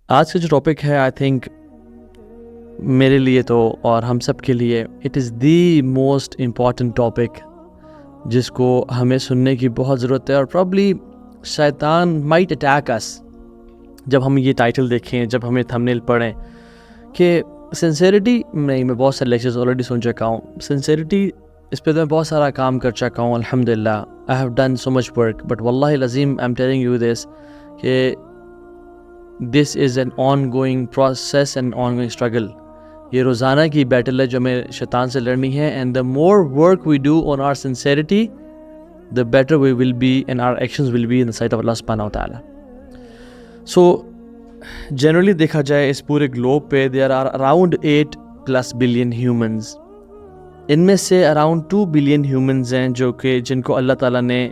آج کا جو ٹاپک ہے آئی تھنک میرے لیے تو اور ہم سب کے لیے it is the most important topic جس کو ہمیں سننے کی بہت ضرورت ہے، اور پرابلی شیطان مائٹ اٹیک اس جب ہم یہ ٹائٹل دیکھیں، جب ہمیں تھمبنیل پڑھیں کہ سنسیئرٹی نہیں. میں بہت سارے لیکچرز آلریڈی سن چکا ہوں. سنسیئرٹی اس پہ تو میں بہت سارا کام کر چکا ہوں الحمدللہ. I have done so much work, but واللہ العظیم I am telling you this کہ this is an ongoing process and ongoing struggle. یہ روزانہ کی بیٹل ہے جو ہمیں شیطان سے لڑنی ہے. And the more work we do on our sincerity the better we will be and our actions will be in the sight of Allah subhanahu wa ta'ala. So generally دیکھا جائے اس پورے گلوب پہ there are around 8+ billion humans. ان میں سے around 2 billion humans ہیں جو کہ جن کو اللہ تعالیٰ نے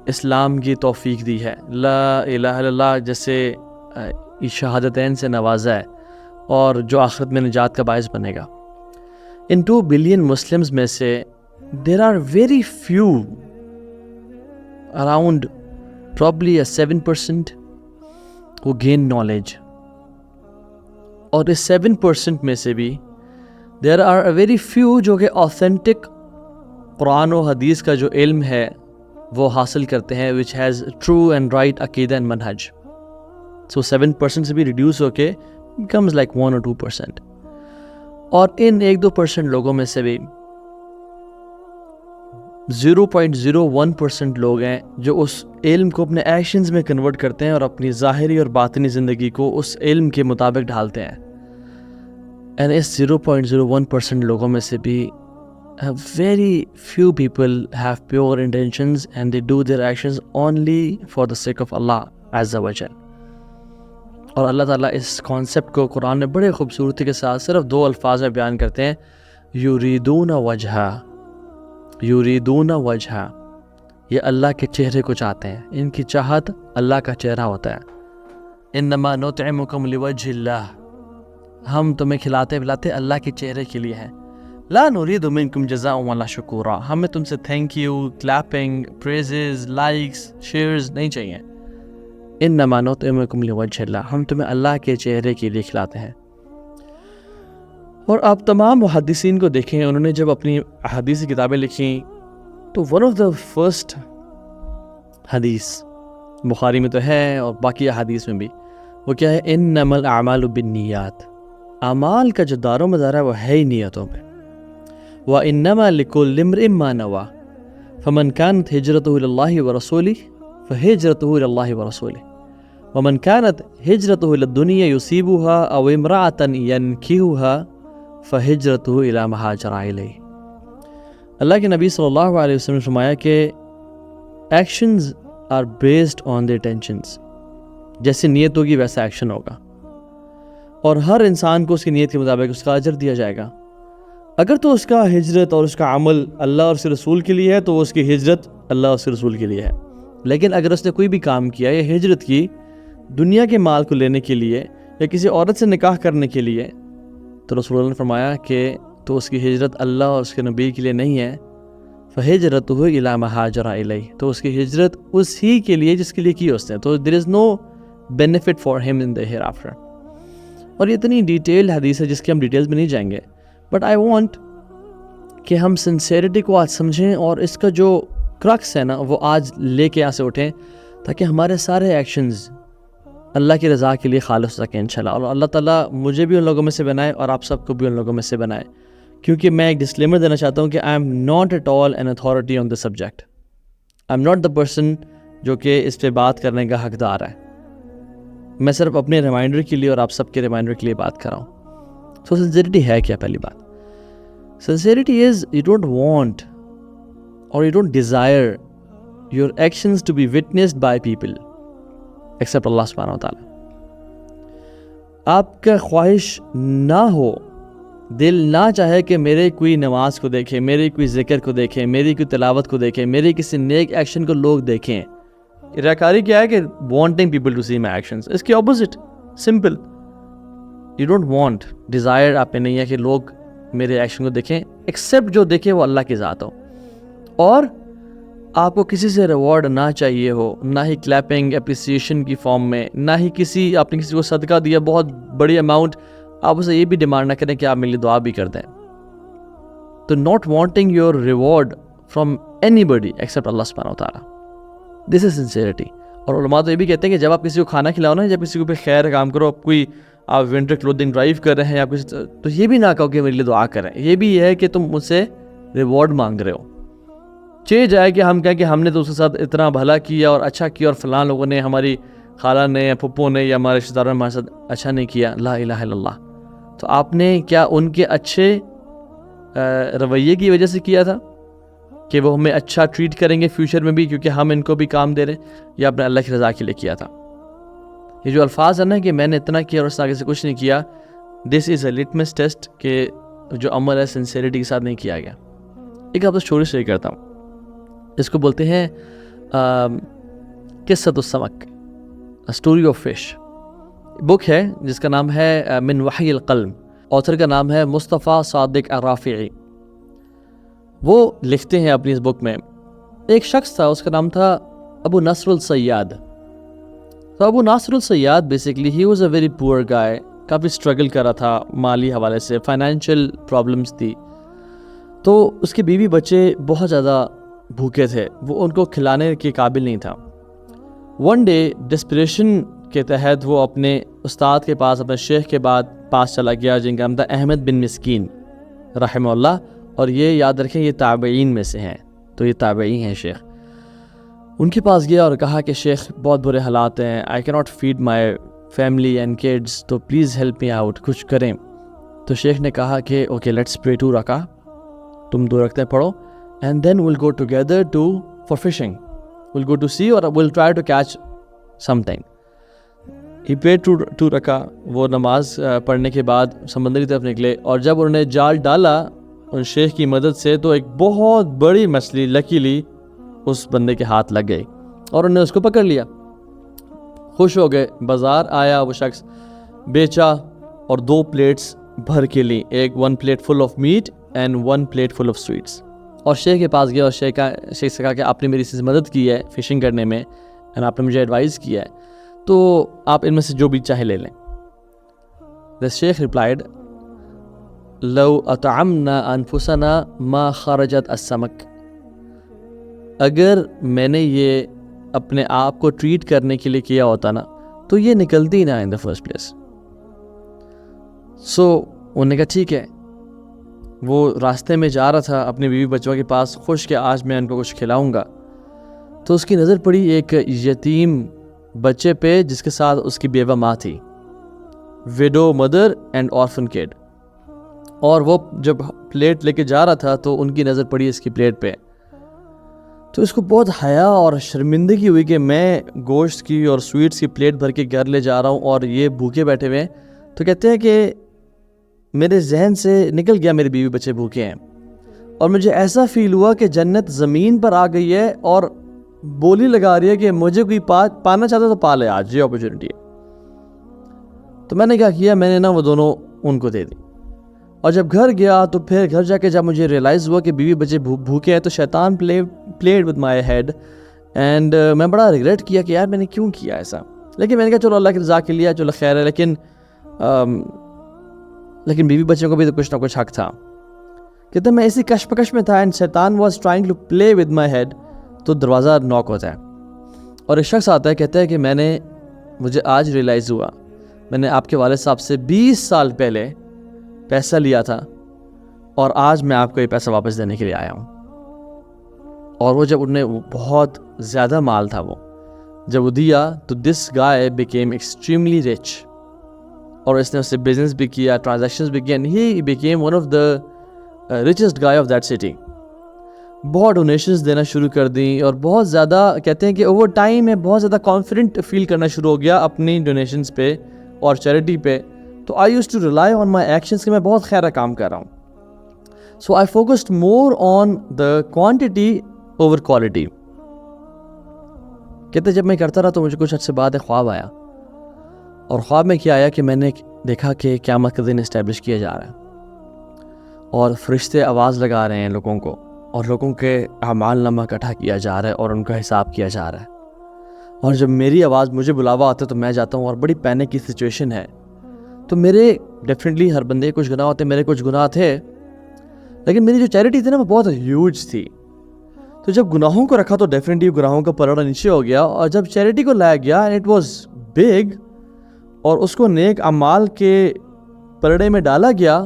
اسلام کی توفیق دی ہے، لا الہ الا اللہ جیسے شہادتین سے نوازا ہے، اور جو آخرت میں نجات کا باعث بنے گا. ان 2 billion Muslims میں سے there are very few, around probably a 7% who gain knowledge. اور اس 7% میں سے بھی there are a very few جو کہ authentic قرآن و حدیث کا جو علم ہے وہ حاصل کرتے ہیں which has true and right عقیدہ and منہج. So 7% سے بھی ریڈیوس ہو کے becomes like 1 or 2%. اور ان 1-2% لوگوں میں سے بھی 0.01% لوگ ہیں جو اس علم کو اپنے ایکشنز میں کنورٹ کرتے ہیں اور اپنی ظاہری اور باطنی زندگی کو اس علم کے مطابق ڈھالتے ہیں. اینڈ اس 0.01% لوگوں میں سے بھی very few people have pure intentions and they do their actions only for the sake of Allah Azza wa Jal. اور اللہ تعالیٰ اس کانسیپٹ کو قرآن میں بڑے خوبصورتی کے ساتھ صرف 2 الفاظ میں بیان کرتے ہیں، یریدون وجہا. یریدون وجہا، یہ اللہ کے چہرے کو چاہتے ہیں، ان کی چاہت اللہ کا چہرہ ہوتا ہے. انما نطعمکم لوجہ اللہ، ہم تمہیں کھلاتے پلاتے اللہ کے چہرے کے لیے ہیں. لا نرید منکم جزاء ولا شکورا، ہمیں تم سے thank you, clapping, praises, likes, shares نہیں چاہیے. انما نطعمکم لوجہ اللہ، ہم تمہیں اللہ کے چہرے کے لیے کھلاتے ہیں. اور آپ تمام محدثین کو دیکھیں، انہوں نے جب اپنی حدیثی کتابیں لکھیں تو ون آف دا فرسٹ حدیث بخاری میں تو ہے اور باقی احادیث میں بھی، وہ کیا ہے؟ انما الاعمال بالنیات، اعمال کا جو دار و مدار ہے وہ ہے ہی نیتوں پہ. وانما لکل امرئ ما نوى فمن كانت هجرته الى الله ورسوله فهجرته الى الله ورسوله ومن كانت هجرته الى الدنيا يصيبها او امرأة ينكحها فہجرتہ الی ما ہاجر الیہ. اللہ کے نبی صلی اللہ علیہ وسلم نے فرمایا کہ actions are based on the intentions. جیسے نیت ہوگی ویسا ایکشن ہوگا، اور ہر انسان کو اس کی نیت کے مطابق اس کا اجر دیا جائے گا. اگر تو اس کا ہجرت اور اس کا عمل اللہ اور اس کے رسول کے لیے ہے تو اس کی ہجرت اللہ اور اس کے رسول کے لیے ہے. لیکن اگر اس نے کوئی بھی کام کیا یا ہجرت کی دنیا کے مال کو لینے کے لیے یا کسی عورت سے نکاح کرنے کے لیے، تو رسول اللہ نے فرمایا کہ تو اس کی ہجرت اللہ اور اس کے نبی کے لیے نہیں ہے. فہجرتہ الی ما ہاجر الیہ، تو اس کی ہجرت اسی کے لیے جس کے لیے کی اس نے. تو دیر از نو بینیفٹ فار ہم ان دا ہیئر آفٹر. اور یہ اتنی ڈیٹیل حدیث ہے جس کی ہم ڈیٹیلز میں نہیں جائیں گے، بٹ آئی وانٹ کہ ہم سنسیئرٹی کو آج سمجھیں اور اس کا جو کرکس ہے نا وہ آج لے کے یہاں سے اٹھیں، تاکہ ہمارے سارے ایکشنز اللہ کی رضا کے لیے خالص ہو سکیں انشاءاللہ. اور اللہ تعالیٰ مجھے بھی ان لوگوں میں سے بنائے اور آپ سب کو بھی ان لوگوں میں سے بنائے. کیونکہ میں ایک ڈسکلیمر دینا چاہتا ہوں کہ I am not at all an authority on this subject. I am not the person جو کہ اس پہ بات کرنے کا حقدار ہے. میں صرف اپنے ریمائنڈر کے لیے اور آپ سب کے ریمائنڈر کے لیے بات کر رہا ہوں. سو سنسیئرٹی ہے کیا؟ پہلی بات، sincerity is you don't want اور you don't desire your actions to be witnessed by people except اللہ سبحانہ و تعالیٰ. آپ کا خواہش نہ ہو، دل نہ چاہے کہ میرے کوئی نماز کو دیکھے، میرے کوئی ذکر کو دیکھے، میری کوئی تلاوت کو دیکھے، میرے کسی نیک ایکشن کو لوگ دیکھیں. ریاکاری کیا ہے کہ wanting people to see my actions. اس کے opposite simple, you don't want, desire آپ میں نہیں ہے کہ لوگ میرے ایکشن کو دیکھیں ایکسیپٹ جو دیکھے وہ اللہ کی ذات ہو. اور آپ کو کسی سے ریوارڈ نہ چاہیے ہو, نہ ہی کلیپنگ اپریسیشن کی فارم میں, نہ ہی آپ نے کسی کو صدقہ دیا بہت بڑی اماؤنٹ, آپ اسے یہ بھی ڈیمانڈ نہ کریں کہ آپ میرے لیے دعا بھی کر دیں. تو not wanting your reward from anybody except اللہ سبحانہ و تعالیٰ, دس از سنسیئرٹی. اور علماء تو یہ بھی کہتے ہیں کہ جب آپ کسی کو کھانا کھلاؤ نا, جب کسی کو بھی خیر کام کرو, آپ ونٹر کلودنگ ڈرائیو کر رہے ہیں یا کسی, تو یہ بھی نہ کہو کہ میرے لیے دعا کریں. یہ بھی ہے کہ تم مجھ سے ریوارڈ مانگ رہے ہو. چاہے جائے کہ ہم کہیں کہ ہم نے تو اس کے ساتھ اتنا بھلا کیا اور اچھا کیا, اور فلاں لوگوں نے, ہماری خالہ نے یا پھپھو نے یا ہمارے رشتہ داروں نے ہمارے ساتھ اچھا نہیں کیا, لا الہ الا اللہ. تو آپ نے کیا ان کے اچھے رویے کی وجہ سے کیا تھا کہ وہ ہمیں اچھا ٹریٹ کریں گے فیوچر میں بھی کیونکہ ہم ان کو بھی کام دے رہے ہیں, یا اپنے اللہ کی رضا کے لیے کیا تھا؟ یہ جو الفاظ ہے نا کہ میں نے اتنا کیا اور اس آگے سے کچھ نہیں کیا, دس از اے لٹمس ٹیسٹ کہ جو عمل ہے سنسیریٹی کے ساتھ نہیں کیا گیا. ایک آپ کو اسٹوری شیئر کرتا ہوں, اس کو بولتے ہیں قصۃ السمک, اسٹوری آف فش. بک ہے جس کا نام ہے من وحی القلم, آتھر کا نام ہے مصطفیٰ صادق الرافعی. وہ لکھتے ہیں اپنی اس بک میں, ایک شخص تھا, اس کا نام تھا ابو نصر الصیاد. تو ابو ناصر الصیاد basically he was a very poor guy, coffee struggle کر رہا تھا مالی حوالے سے, فائنینشیل پرابلمس تھی. تو اس کے بیوی بچے بہت زیادہ بھوکے تھے, وہ ان کو کھلانے کے قابل نہیں تھا. ون ڈے ڈسپریشن کے تحت وہ اپنے استاد کے پاس, اپنے شیخ کے پاس چلا گیا, جن کا نام تھا احمد بن مسکین رحمہ اللہ. اور یہ یاد رکھیں یہ تابعین میں سے ہیں, تو یہ تابعی ہیں شیخ. ان کے پاس گیا اور کہا کہ شیخ بہت برے حالات ہیں, I can not feed my family and kids, تو پلیز ہیلپ می آؤٹ, کچھ کریں. تو شیخ نے کہا کہ اوکے لیٹس پرے 2 رکعہ, تم 2 رکعتیں پڑھو, and then we'll go together for fishing, we'll go to sea or we'll try to catch something. He prayed 2 رکعہ. وہ نماز پڑھنے کے بعد سمندر کی طرف نکلے, اور جب انہوں نے جال ڈالا ان شیخ کی مدد سے, تو ایک بہت بڑی مچھلی لکیلی اس بندے کے ہاتھ لگ گئی اور انہوں نے اس کو پکڑ لیا. خوش ہو گئے, بازار آیا وہ شخص, بیچا اور 2 پلیٹس بھر کے لی, ایک 1 plate full of meat and 1 plate full of sweets. اور شیخ کے پاس گیا اور شیخ سے کہا کہ آپ نے میری اس مدد کی ہے فشنگ کرنے میں, اور آپ نے مجھے ایڈوائز کیا ہے, تو آپ ان میں سے جو بھی چاہے لے لیں. The شیخ replied, لو اطعمنا انفسنا ما خرجت السمک. اگر میں نے یہ اپنے آپ کو ٹریٹ کرنے کے لیے کیا ہوتا نا, تو یہ نکلتی نہ ان دا فرسٹ پلیس. سو انہوں نے کہا ٹھیک ہے. وہ راستے میں جا رہا تھا اپنی بیوی بچوں کے پاس, خوش کہ آج میں ان کو کچھ کھلاؤں گا. تو اس کی نظر پڑی ایک یتیم بچے پہ جس کے ساتھ اس کی بیوہ ماں تھی, ویڈو مدر اینڈ آرفن کڈ. اور وہ جب پلیٹ لے کے جا رہا تھا تو ان کی نظر پڑی اس کی پلیٹ پہ. تو اس کو بہت حیا اور شرمندگی ہوئی کہ میں گوشت کی اور سویٹس کی پلیٹ بھر کے گھر لے جا رہا ہوں اور یہ بھوکے بیٹھے ہوئے ہیں. تو کہتے ہیں کہ میرے ذہن سے نکل گیا میرے بیوی بچے بھوکے ہیں, اور مجھے ایسا فیل ہوا کہ جنت زمین پر آ گئی ہے اور بولی لگا رہی ہے کہ مجھے کوئی پانا چاہتا تو پا لے, آج یہ اپرچونٹی ہے. تو میں نے کیا کیا, میں نے نا وہ دونوں ان کو دے دی. اور جب گھر گیا تو پھر گھر جا کے جب مجھے ریئلائز ہوا کہ بیوی بچے بھوکے ہیں, تو شیطان played with my head, and میں بڑا ریگریٹ کیا کہ یار میں نے کیوں کیا ایسا. لیکن میں نے کہا چلو اللہ کی رضا کے لیے, چلو خیر ہے. لیکن بیوی بچوں کو بھی تو کچھ نہ کچھ حق تھا. کہتے میں اسی کشمکش میں تھا, اینڈ شیطان was trying to play with my head. تو دروازہ ناک ہوتا ہے اور ایک شخص آتا ہے, کہتا ہے کہ مجھے آج ریئلائز ہوا, میں نے آپ کے والد صاحب سے 20 سال پہلے پیسہ لیا تھا, اور آج میں آپ کو یہ پیسہ واپس دینے کے لیے آیا ہوں. اور وہ جب انہیں بہت زیادہ مال تھا, وہ جب وہ دیا تو دس گائے بیکیم ایکسٹریملی رچ, اور اس نے اس سے بزنس بھی کیا, ٹرانزیکشنز بھی کیا, and he became one of the richest guy of that city. بہت ڈونیشنز دینا شروع کر دیں, اور بہت زیادہ کہتے ہیں کہ اوور ٹائم میں بہت زیادہ کانفیڈنٹ فیل کرنا شروع ہو گیا اپنی ڈونیشنز پہ اور چیریٹی پہ. تو I used to rely on my actions کہ میں بہت خیرہ کام کر رہا ہوں. So I focused more on the quantity over quality. کہتے جب میں کرتا رہا تو مجھے کچھ عرصے بعد ایک خواب آیا, اور خواب میں کیا آیا کہ میں نے دیکھا کہ قیامت کا دن اسٹیبلش کیا جا رہا ہے, اور فرشتے آواز لگا رہے ہیں لوگوں کو اور لوگوں کے اعمال نامہ اکٹھا کیا جا رہا ہے اور ان کا حساب کیا جا رہا ہے. اور جب میری آواز مجھے بلاوا آتا ہے تو میں جاتا ہوں اور بڑی پینک کی سچویشن ہے. تو میرے ڈیفینیٹلی ہر بندے کچھ گناہ ہوتے ہیں, میرے کچھ گناہ تھے, لیکن میری جو چیریٹی تھی نا وہ بہت ہیوج تھی. تو جب گناہوں کو رکھا تو ڈیفینیٹلی گناہوں کا پلڑا نیچے ہو گیا, اور جب چیریٹی کو لایا گیا اٹ واز بگ اور اس کو نیک اعمال کے پلڑے میں ڈالا گیا,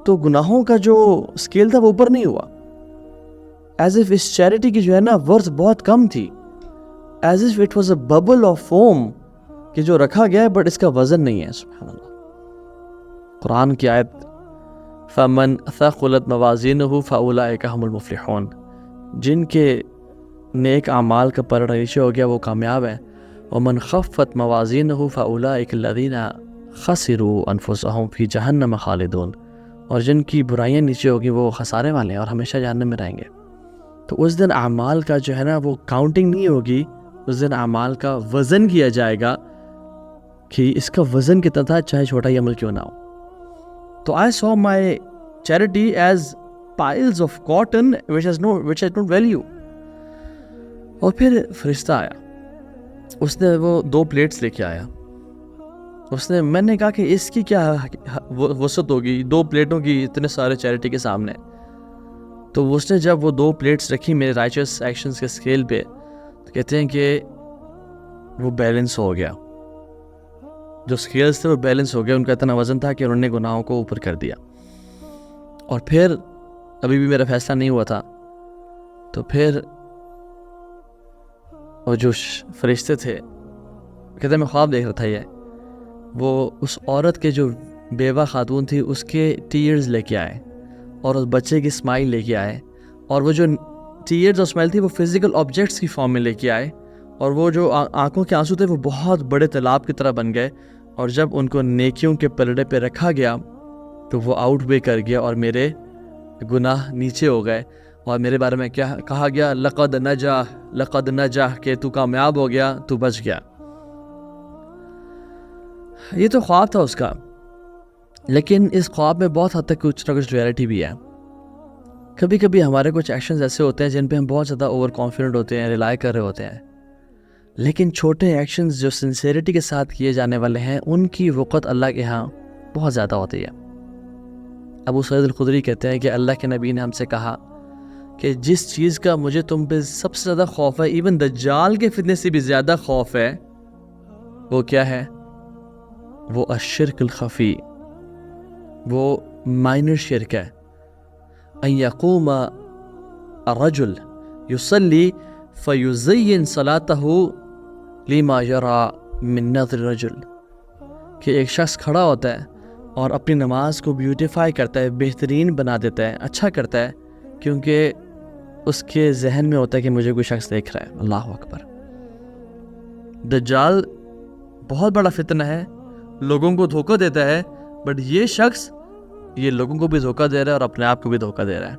تو گناہوں کا جو اسکیل تھا وہ اوپر نہیں ہوا. ایز اف اس چیریٹی کی جو ہے نا ورتھ بہت کم تھی, as if it was a bubble of foam کہ جو رکھا گیا ہے بٹ اس کا وزن نہیں ہے. سبحان اللہ. قرآن کی آیت فَمَنْ ثَقُلَتْ مَوَازِينُهُ فَأُولَئِكَ هُمُ الْمُفْلِحُونَ, جن کے نیک اعمال کا پلڑا نیچے ہو گیا وہ کامیاب ہیں. وَمَنْ خَفَّتْ مَوَازِينُهُ فَأُولَئِكَ الَّذِينَ خَسِرُوا أَنفُسَهُمْ فِي جَهَنَّمَ خَالِدُونَ, اور جن کی برائیاں نیچے ہوگی وہ خسارے والے ہیں اور ہمیشہ جہنم میں رہیں گے. تو اس دن اعمال کا جو ہے نا وہ کاؤنٹنگ نہیں ہوگی, اس دن اعمال کا وزن کیا جائے گا کہ اس کا وزن کتنا تھا چاہے چھوٹا ہی عمل کیوں نہ ہو. تو I saw my charity as piles of cotton which has no value. اور پھر فرشتہ آیا, اس نے وہ 2 پلیٹس لے کے آیا. میں نے کہا کہ اس کی کیا وسعت ہوگی 2 پلیٹوں کی اتنے سارے چیریٹی کے سامنے. تو اس نے جب وہ 2 پلیٹس رکھی میرے رائچس ایکشنز کے اسکیل پہ, تو کہتے ہیں کہ وہ بیلنس ہو گیا, جو اسکیلز تھے وہ بیلنس ہو گیا, ان کا اتنا وزن تھا کہ انہوں نے گناہوں کو اوپر کر دیا. اور پھر ابھی بھی میرا فیصلہ نہیں ہوا تھا, تو پھر وہ جو فرشتے تھے کہتے ہیں میں خواب دیکھ رہا تھا, وہ اس عورت کے جو بیوہ خاتون تھی اس کے ٹیئرز لے کے آئے اور اس بچے کی اسمائل لے کے آئے, اور وہ جو ٹیئرز اور اسمائل تھی وہ فزیکل آبجیکٹس کی فارم میں لے کے آئے, اور وہ جو آنکھوں کے آنسو تھے وہ بہت بڑے تالاب کی طرح بن گئے. اور جب ان کو نیکیوں کے پلڑے پہ رکھا گیا تو وہ آؤٹ وے کر گیا اور میرے گناہ نیچے ہو گئے, اور میرے بارے میں کیا کہا گیا, لقد نجا, کہ تو کامیاب ہو گیا, تو بچ گیا. یہ تو خواب تھا اس کا, لیکن اس خواب میں بہت حد تک کچھ نہ کچھ ریئلٹی بھی ہے. کبھی کبھی ہمارے کچھ ایکشنز ایسے ہوتے ہیں جن پہ ہم بہت زیادہ اوور کانفیڈنٹ ہوتے ہیں, ریلائی کر رہے ہوتے ہیں, لیکن چھوٹے ایکشنز جو سنسیریٹی کے ساتھ کیے جانے والے ہیں ان کی وقت اللہ کے ہاں بہت زیادہ ہوتی ہے. ابو سعید الخدری کہتے ہیں کہ اللہ کے نبی نے ہم سے کہا کہ جس چیز کا مجھے تم پہ سب سے زیادہ خوف ہے, ایون دجال کے فتنے سے بھی زیادہ خوف ہے, وہ کیا ہے؟ وہ الشرک الخفی, وہ مائنر شرک ہے. ان یقوم الرجل یصلی فیزین صلاتہ لما یرا من نظر الرجل, کہ ایک شخص کھڑا ہوتا ہے اور اپنی نماز کو بیوٹیفائی کرتا ہے, بہترین بنا دیتا ہے, اچھا کرتا ہے, کیونکہ اس کے ذہن میں ہوتا ہے کہ مجھے کوئی شخص دیکھ رہا ہے. اللہ اکبر. دجال بہت بڑا فتنہ ہے, لوگوں کو دھوکہ دیتا ہے, بٹ یہ شخص یہ لوگوں کو بھی دھوکہ دے رہا ہے اور اپنے آپ کو بھی دھوکہ دے رہا ہے.